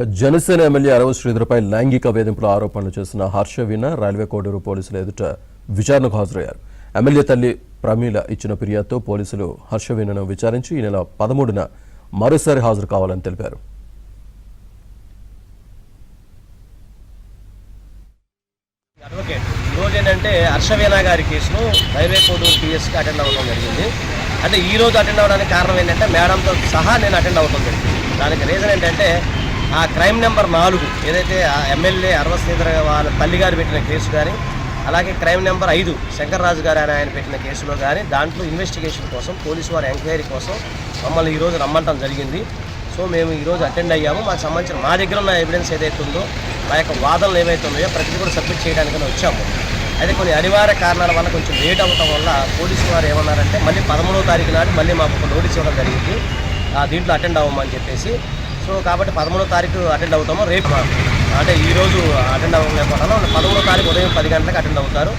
Janasena MLA అరవ శ్రీధర్పై లైంగిక వేధింపుల ఆరోపణలు చేసిన హర్ష వీణ రైల్వే కోడూరు పోలీసుల ఎదుట విచారణకు హాజరయ్యారు. ఎమ్మెల్యే తల్లి ప్రమీల ఇచ్చిన ఫిర్యాదుతో పోలీసులు హర్ష వీణను విచారించి ఈ నెల 13న మరోసారి హాజరు కావాలని తెలిపారు. ఈరోజు ఏంటంటే హర్షవీణ గారి కేసును రైల్వే కోడూరు పిఎస్కి అటెండ్ అవ్వడం జరిగింది. అంటే ఈ రోజు అటెండ్ అవ్వడానికి కారణం ఏంటంటే మేడంతో సహా నేను అటెండ్ అవ్వడం జరిగింది. దానికి రీజన్ ఏంటంటే ఆ క్రైమ్ నెంబర్ 4 ఏదైతే ఆ ఎమ్మెల్యే అరవ శ్రీధర్ వాళ్ళ తల్లి గారు పెట్టిన కేసు కానీ, అలాగే క్రైమ్ నెంబర్ 5 శంకర్రాజు గారు ఆయన పెట్టిన కేసులో కానీ దాంట్లో ఇన్వెస్టిగేషన్ కోసం పోలీసు వారి ఎంక్వైరీ కోసం మమ్మల్ని ఈరోజు రమ్మంటం జరిగింది. సో మేము ఈరోజు అటెండ్ అయ్యాము. మాకు సంబంధించిన మా దగ్గర ఉన్న ఎవిడెన్స్ ఏదైతే ఉందో, మా యొక్క వాదనలు ఏవైతే ఉన్నాయో ప్రతిదీ కూడా సబ్మిట్ చేయడానికని వచ్చాము. అయితే కొన్ని అనివార్య కారణాల వల్ల కొంచెం లేట్ అవ్వటం వల్ల పోలీసు వారు ఏమన్నారంటే మళ్ళీ 13వ తారీఖు నాడు మళ్ళీ మాకు ఒక నోటీస్ ఇవ్వడం జరిగింది, దీంట్లో అటెండ్ అవ్వమని చెప్పేసి. సో కాబట్టి 13వ తారీఖు అటెండ్ అవుతాము. రేపు అంటే ఈరోజు అటెండ్ అవ్వలేకపోతున్నాం. 13వ తారీఖు ఉదయం 10 గంటలకు అటెండ్ అవుతారు.